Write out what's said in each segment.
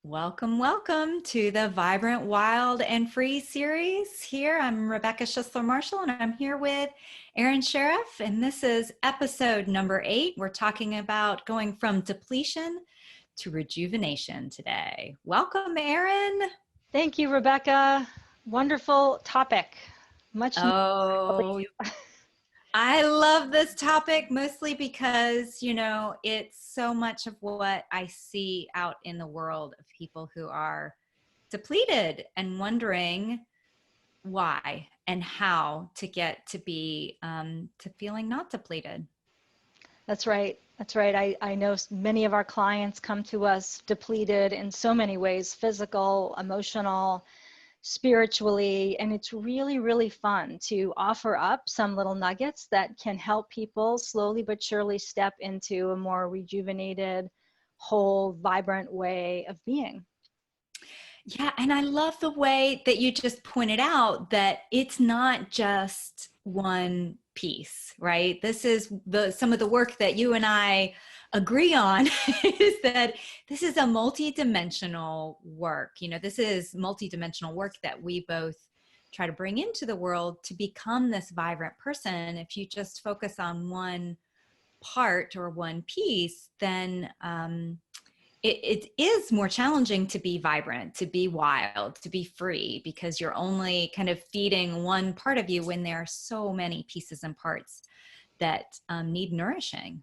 Welcome, welcome to the Vibrant, Wild, and Free series. Here, I'm Rebecca Schissler-Marshall, and I'm here with Erin Sharaf, and this is episode number 8. We're talking about going from depletion to rejuvenation today. Welcome, Erin. Thank you, Rebecca. Wonderful topic. Much needed, I Oh, believe. I love this topic mostly because, it's so much of what I see out in the world of people who are depleted and wondering why and how to get to be to feeling not depleted. That's right. That's right. I know many of our clients come to us depleted in so many ways, physical, emotional, spiritually, and it's really, really fun to offer up some little nuggets that can help people slowly but surely step into a more rejuvenated, whole, vibrant way of being. Yeah, and I love the way that you just pointed out that it's not just one piece, right? This is some of the work that you and I agree on is that this is a multidimensional work. This is multidimensional work that we both try to bring into the world to become this vibrant person. If you just focus on one part or one piece, then it is more challenging to be vibrant, to be wild, to be free, because you're only kind of feeding one part of you when there are so many pieces and parts that need nourishing.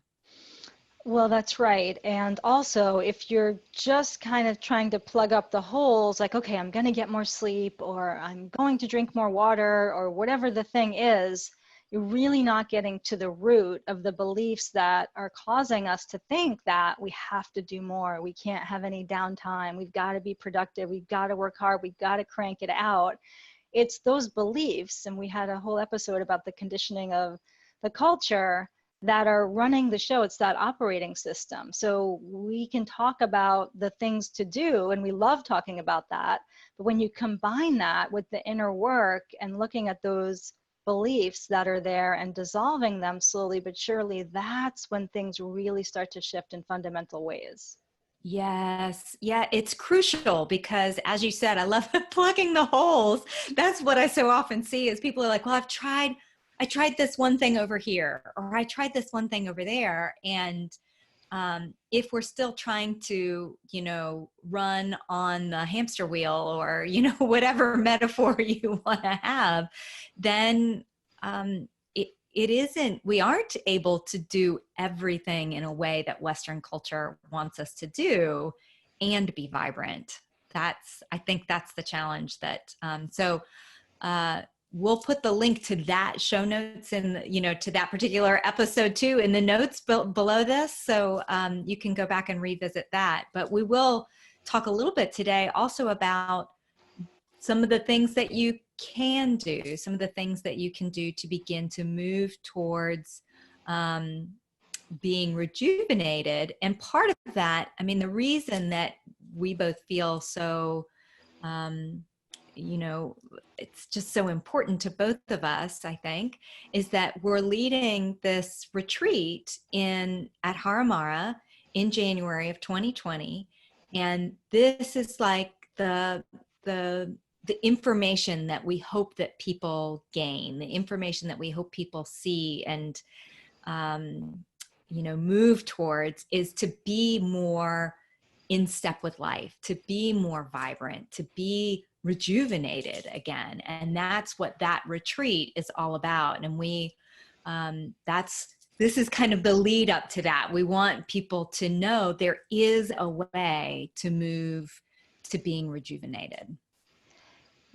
Well, that's right. And also, if you're just kind of trying to plug up the holes, like, okay, I'm going to get more sleep, or I'm going to drink more water, or whatever the thing is, you're really not getting to the root of the beliefs that are causing us to think that we have to do more. We can't have any downtime. We've got to be productive. We've got to work hard. We've got to crank it out. It's those beliefs. And we had a whole episode about the conditioning of the culture that are running the show. It's that operating system. So we can talk about the things to do, and we love talking about that. But when you combine that with the inner work and looking at those beliefs that are there and dissolving them slowly but surely, that's when things really start to shift in fundamental ways. Yes. Yeah, it's crucial because, as you said, I love plugging the holes. That's what I so often see is people are like, well, I tried this one thing over here, or I tried this one thing over there. And if we're still trying to, run on the hamster wheel or, whatever metaphor you want to have, then it isn't, we aren't able to do everything in a way that Western culture wants us to do and be vibrant. I think that's the challenge we'll put the link to that show notes and, to that particular episode too in the notes below this. So you can go back and revisit that. But we will talk a little bit today also about some of the things that you can do, some of the things that you can do to begin to move towards being rejuvenated. And part of that, I mean, the reason that we both feel so, it's just so important to both of us, I think, is that we're leading this retreat at Haramara in January of 2020. And this is like the information that we hope that people gain, the information that we hope people see and, move towards is to be more in step with life, to be more vibrant, to be rejuvenated again. And that's what that retreat is all about. And this is kind of the lead up to that. We want people to know there is a way to move to being rejuvenated.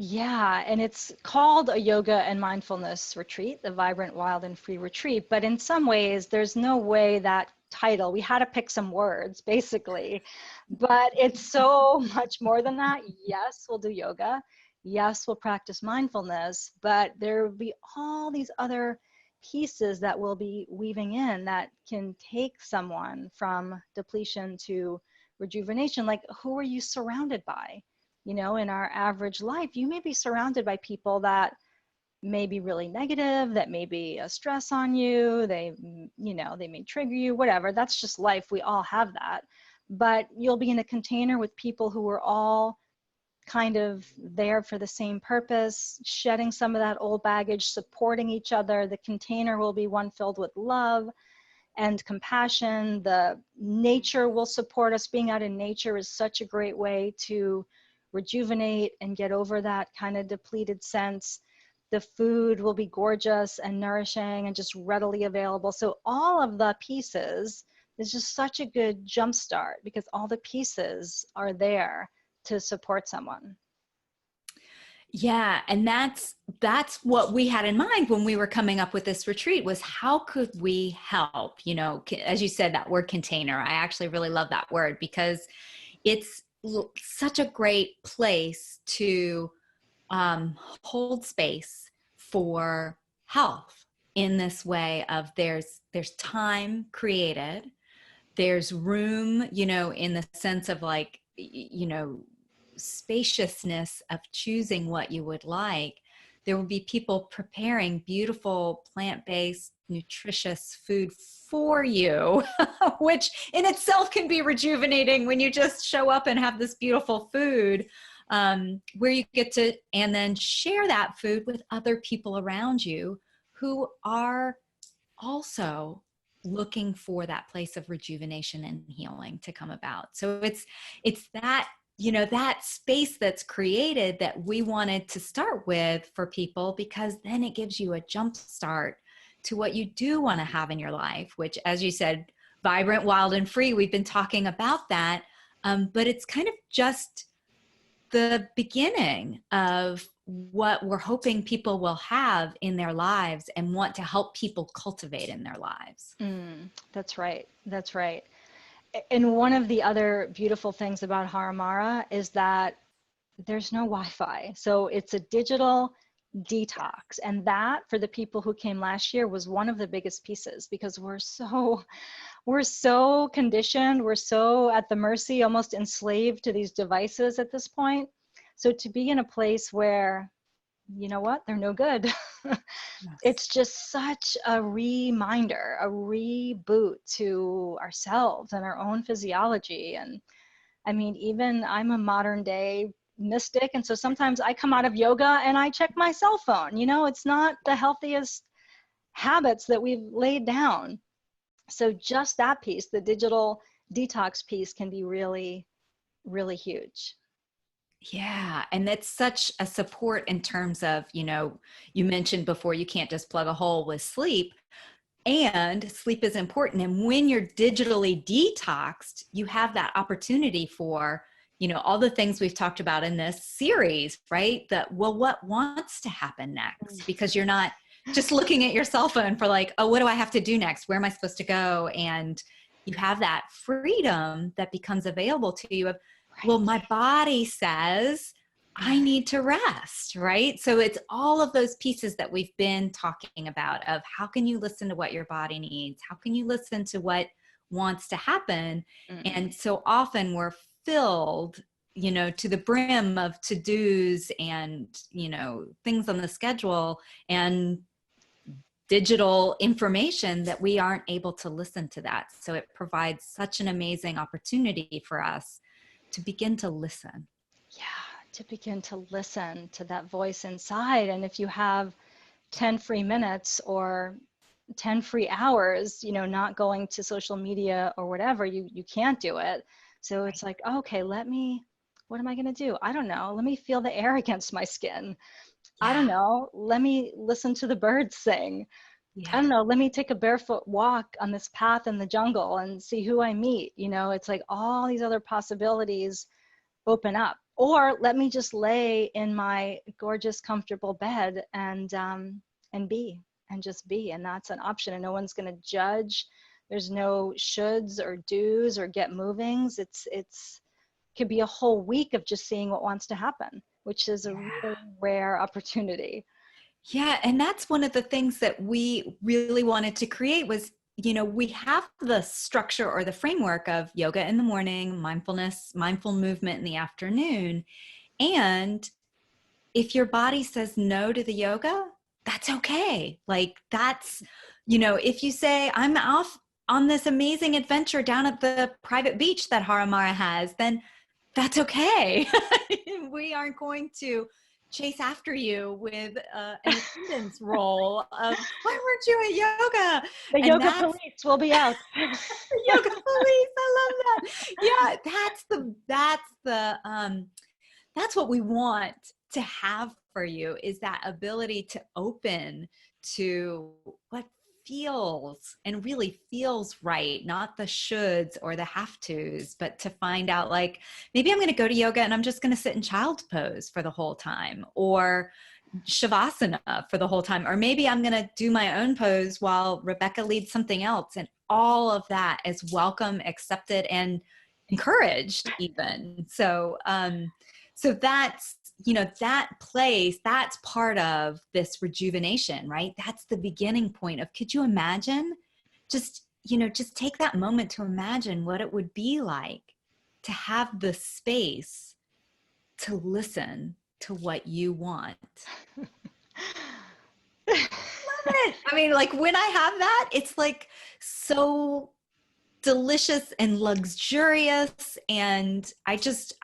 Yeah, and it's called a yoga and mindfulness retreat, the Vibrant, Wild, and Free retreat. But in some ways, there's no way that title, we had to pick some words, basically. But it's so much more than that. Yes, we'll do yoga. Yes, we'll practice mindfulness. But there will be all these other pieces that we'll be weaving in that can take someone from depletion to rejuvenation. Like, who are you surrounded by? In our average life, you may be surrounded by people that may be really negative, that may be a stress on you. They may trigger you, whatever. That's just life. We all have that. but you'll be in a container with people who are all kind of there for the same purpose, shedding some of that old baggage, supporting each other. The container will be one filled with love and compassion. The nature will support us. Being out in nature is such a great way to rejuvenate and get over that kind of depleted sense. The food will be gorgeous and nourishing and just readily available. So all of the pieces is just such a good jump start because all the pieces are there to support someone. Yeah, and that's what we had in mind when we were coming up with this retreat, was how could we help? You know, as you said, that word container, I actually really love that word because it's such a great place to hold space for health in this way of there's time created, there's room, you know, in the sense of like, you know, spaciousness of choosing what you would like. There will be people preparing beautiful plant-based nutritious food for you, which in itself can be rejuvenating when you just show up and have this beautiful food, where you get to and then share that food with other people around you who are also looking for that place of rejuvenation and healing to come about. So it's that, you know, that space that's created that we wanted to start with for people, because then it gives you a jump start to what you do want to have in your life, which, as you said, vibrant, wild, and free. We've been talking about that, but it's kind of just the beginning of what we're hoping people will have in their lives and want to help people cultivate in their lives. That's right. That's right. And one of the other beautiful things about Haramara is that there's no Wi-Fi. So it's a digital detox. And that, for the people who came last year, was one of the biggest pieces, because we're so conditioned, we're so at the mercy, almost enslaved to these devices at this point. So to be in a place where, you know what, they're no good. It's just such a reminder, a reboot to ourselves and our own physiology. And I mean, even I'm a modern day mystic. And so sometimes I come out of yoga and I check my cell phone. You know, it's not the healthiest habits that we've laid down. So just that piece, the digital detox piece, can be really, really huge. Yeah. And that's such a support in terms of, you know, you mentioned before, you can't just plug a hole with sleep, and sleep is important. And when you're digitally detoxed, you have that opportunity for, you know, all the things we've talked about in this series, right? That, well, what wants to happen next? Because you're not just looking at your cell phone for like, oh, what do I have to do next? Where am I supposed to go? And you have that freedom that becomes available to you of, well, Right. my body says I need to rest, right? So it's all of those pieces that we've been talking about of how can you listen to what your body needs? How can you listen to what wants to happen? And so often we're filled, you know, to the brim of to-dos and, you know, things on the schedule and digital information that we aren't able to listen to that. So it provides such an amazing opportunity for us to begin to listen. Yeah, to begin to listen to that voice inside. And if you have 10 free minutes or 10 free hours, you know, not going to social media or whatever, you can't do it. So it's like, okay, what am I going to do? I don't know. Let me feel the air against my skin. I don't Yeah. know. Let me listen to the birds sing. I Yeah. don't know. Let me take a barefoot walk on this path in the jungle and see who I meet. You know, it's like all these other possibilities open up. Or let me just lay in my gorgeous, comfortable bed and be and just be. And that's an option. And no one's going to judge. There's no shoulds or do's or get movings. It's could be a whole week of just seeing what wants to happen, which is a really rare opportunity. Yeah, and that's one of the things that we really wanted to create was, you know, we have the structure or the framework of yoga in the morning, mindfulness, mindful movement in the afternoon. And if your body says no to the yoga, that's okay. Like that's, you know, if you say on this amazing adventure down at the private beach that Haramara has, then that's okay. We aren't going to chase after you with an attendance role of, why weren't you at yoga? The And yoga that's police will be out. yoga police. I love that. Yeah, that's what we want to have for you, is that ability to open to what feels and really feels right, not the shoulds or the have tos, but to find out, like, maybe I'm going to go to yoga and I'm just going to sit in child's pose for the whole time, or shavasana for the whole time, or maybe I'm going to do my own pose while Rebecca leads something else. And all of that is welcome, accepted, and encouraged even. So that's, that place, that's part of this rejuvenation, right? That's the beginning point of, could you imagine, just take that moment to imagine what it would be like to have the space to listen to what you want. I mean, like, when I have that, it's like so delicious and luxurious, and I just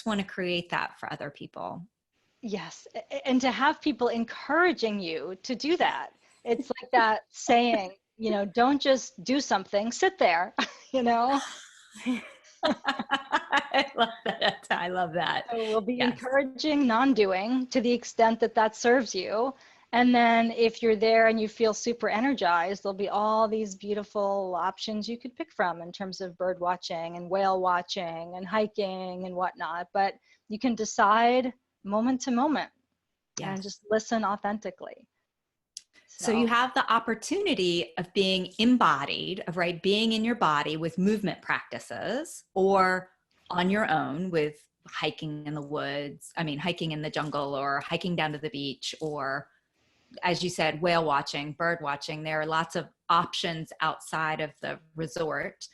want to create that for other people. Yes. And to have people encouraging you to do that. It's like that saying, don't just do something, sit there, you know? I love that. I love that. So we'll be Yes. encouraging non-doing to the extent that that serves you. And then if you're there and you feel super energized, there'll be all these beautiful options you could pick from in terms of bird watching and whale watching and hiking and whatnot. But you can decide moment to moment and Yes. just listen authentically. So you have the opportunity of being embodied, of being in your body with movement practices, or on your own with hiking in the woods, hiking in the jungle, or hiking down to the beach, or, as you said, whale watching, bird watching. There are lots of options outside of the resort.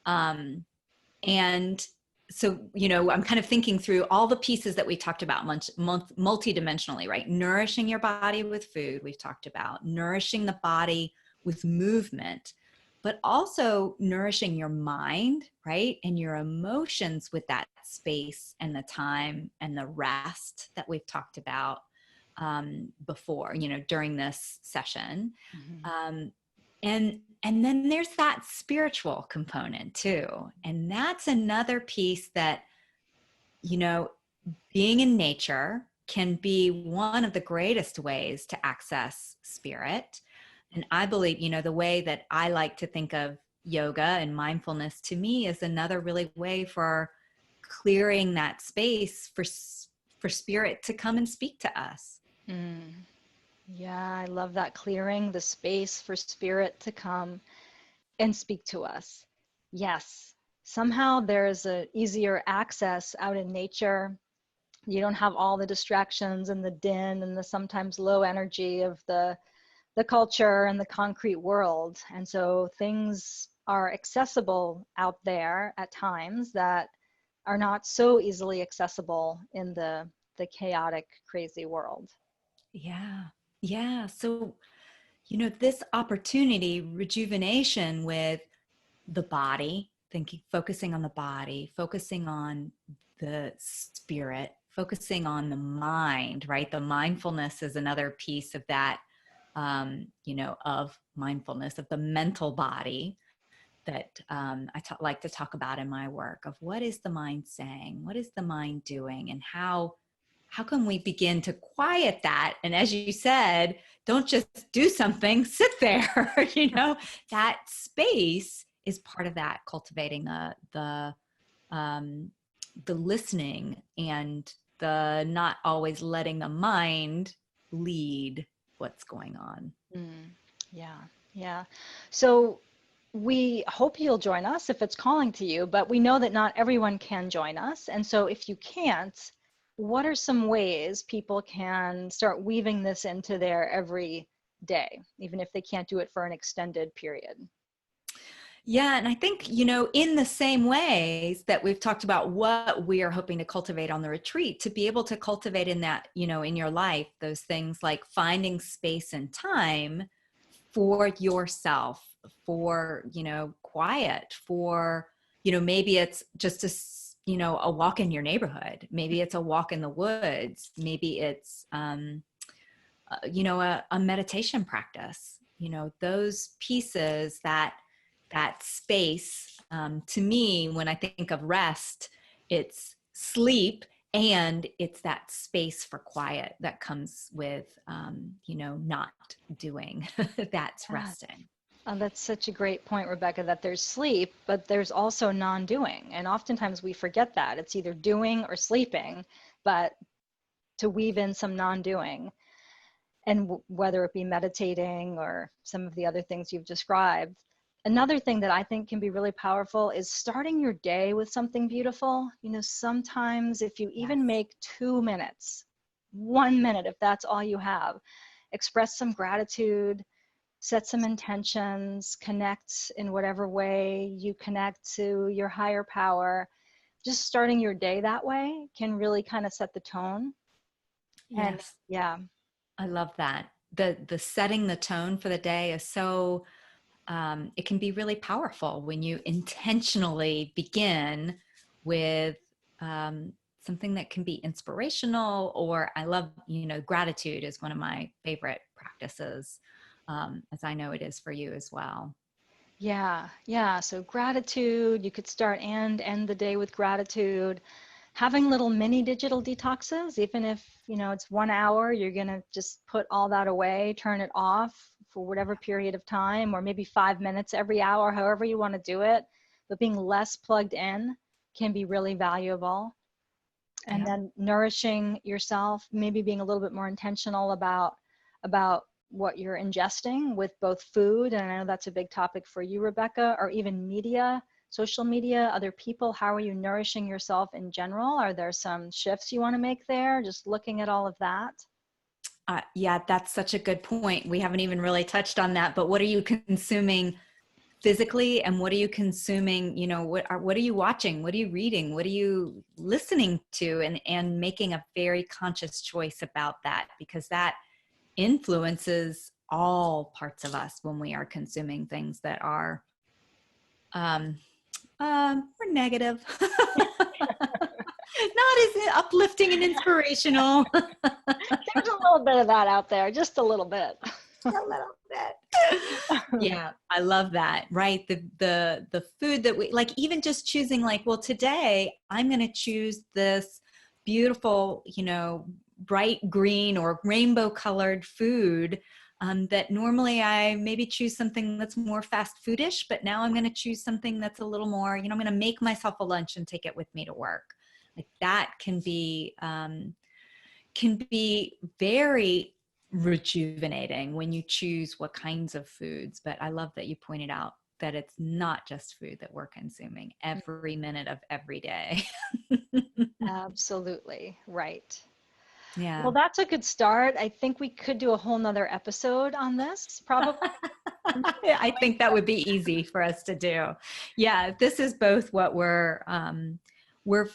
And so, I'm kind of thinking through all the pieces that we talked about multidimensionally, right? Nourishing your body with food, we've talked about nourishing the body with movement, but also nourishing your mind, right? And your emotions with that space and the time and the rest that we've talked about before, during this session. Mm-hmm. And then there's that spiritual component too. And that's another piece that, being in nature can be one of the greatest ways to access spirit. And I believe, the way that I like to think of yoga and mindfulness, to me, is another really way for clearing that space for spirit to come and speak to us. Mm. Yeah, I love that, clearing the space for spirit to come and speak to us. Yes, somehow there's a easier access out in nature. You don't have all the distractions and the din and the sometimes low energy of the culture and the concrete world. And so things are accessible out there at times that are not so easily accessible in the chaotic, crazy world. Yeah. Yeah. So, this opportunity, rejuvenation with the body, focusing on the body, focusing on the spirit, focusing on the mind, right? The mindfulness is another piece of that, of mindfulness, of the mental body that like to talk about in my work, of what is the mind saying? What is the mind doing? And how can we begin to quiet that? And as you said, don't just do something, sit there. That space is part of that, cultivating the listening, and the not always letting the mind lead what's going on. Yeah, yeah. So we hope you'll join us if it's calling to you, but we know that not everyone can join us. And so if you can't, what are some ways people can start weaving this into their every day, even if they can't do it for an extended period? Yeah. And I think, in the same ways that we've talked about what we are hoping to cultivate on the retreat, to be able to cultivate in that, in your life, those things like finding space and time for yourself, for, quiet, for, maybe it's just a walk in your neighborhood. Maybe it's a walk in the woods. Maybe it's, a meditation practice, those pieces, that space. To me, when I think of rest, it's sleep, and it's that space for quiet that comes with, not doing. That's Yeah. resting. That's such a great point, Rebecca, that there's sleep, but there's also non-doing. And oftentimes we forget that. It's either doing or sleeping, but to weave in some non-doing, and whether it be meditating or some of the other things you've described. Another thing that I think can be really powerful is starting your day with something beautiful. Sometimes if you Yes. even make 2 minutes, 1 minute, if that's all you have, express some gratitude, set some intentions, connect in whatever way you connect to your higher power. Just starting your day that way can really kind of set the tone. And Yes. yeah, I love that. The setting the tone for the day is so, it can be really powerful when you intentionally begin with, something that can be inspirational. Or I love, gratitude is one of my favorite practices, as I know it is for you as well. yeah, yeah. So gratitude, you could start and end the day with gratitude. Having little mini digital detoxes, even if, it's 1 hour, you're going to just put all that away, turn it off for whatever period of time, or maybe 5 minutes every hour, however you want to do it. But being less plugged in can be really valuable. And Yeah. then nourishing yourself, maybe being a little bit more intentional about what you're ingesting with both food, and I know that's a big topic for you, Rebecca, or even media, social media, other people. How are you nourishing yourself in general? Are there some shifts you want to make there? Just looking at all of that. Yeah, that's such a good point. We haven't even really touched on that, but what are you consuming physically, and what are you consuming, what are you watching, what are you reading, what are you listening to, and making a very conscious choice about that, because that influences all parts of us when we are consuming things that are, um, more negative. Not as uplifting and inspirational. There's a little bit of that out there, just a little bit. A little bit. Yeah, I love that. Right. The food that we like, even just choosing, like, well, today I'm going to choose this beautiful, bright green or rainbow colored food, that normally I maybe choose something that's more fast foodish, but now I'm going to choose something that's a little more, I'm going to make myself a lunch and take it with me to work. Like that can be very rejuvenating when you choose what kinds of foods. But I love that you pointed out that it's not just food that we're consuming every minute of every day. Absolutely right. Well, Yeah. that's a good start. I think we could do a whole nother episode on this, probably. I think that would be easy for us to do. Yeah, this is both what we're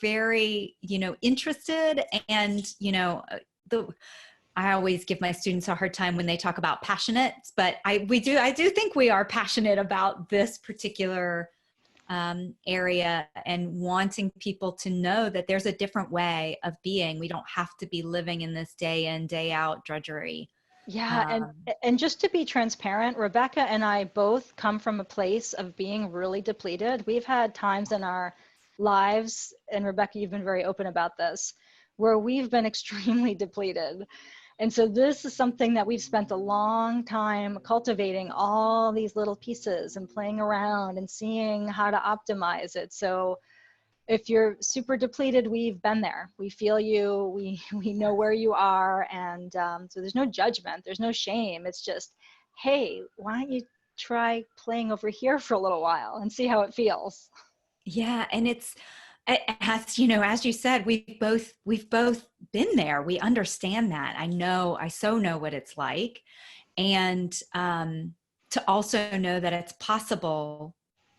very, interested, and, the I always give my students a hard time when they talk about passionate, but I do think we are passionate about this particular, area, and wanting people to know that there's a different way of being. We don't have to be living in this day in, day out drudgery. Yeah, and Um, and just to be transparent, Rebecca and I both come from a place of being really depleted. We've had times in our lives, and Rebecca, you've been very open about this, where we've been extremely depleted. And so this is something that we've spent a long time cultivating, all these little pieces and playing around and seeing how to optimize it. So if you're super depleted, we've been there. We feel you. We know where you are, and so there's no judgment. There's no shame. It's just, hey, why don't you try playing over here for a little while and see how it feels? yeah, and it has, as you said, we've both been there. We understand that. I so know what it's like, and, to also know that it's possible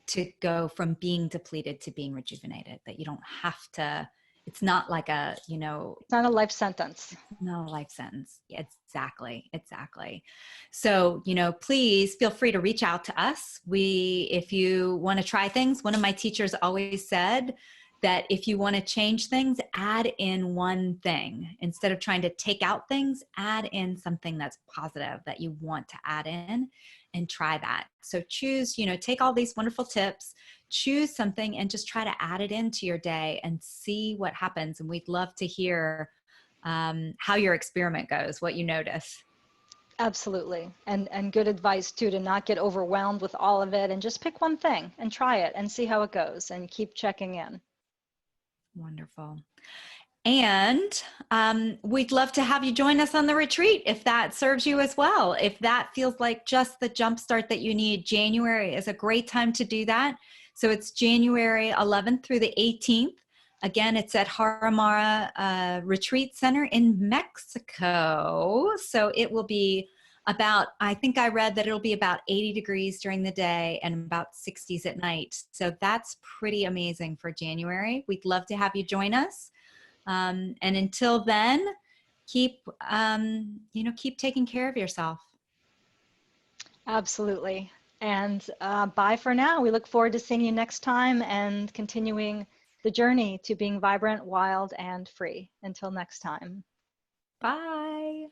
to go from being depleted to being rejuvenated. That you don't have to it's not like a, you know, It's not a life sentence. no life sentence. Exactly. Exactly. So, you know, please feel free to reach out to us. If you want to try things, one of my teachers always said that if you want to change things, add in one thing. Instead of trying to take out things, add in something that's positive that you want to add in and try that. So choose, you know, take all these wonderful tips, choose something and just try to add it into your day and see what happens. And we'd love to hear how your experiment goes, what you notice. Absolutely. And good advice too, to not get overwhelmed with all of it and just pick one thing and try it and see how it goes and keep checking in. Wonderful. And we'd love to have you join us on the retreat if that serves you as well. If that feels like just the jump start that you need, January is a great time to do that. So it's January 11th through the 18th. Again, it's at Haramara Retreat Center in Mexico. So it will be about, I think I read that it'll be about 80 degrees during the day and about 60s at night. So that's pretty amazing for January. We'd love to have you join us. And until then, keep, keep taking care of yourself. Absolutely. And bye for now. We look forward to seeing you next time and continuing the journey to being vibrant, wild, and free. Until next time. Bye.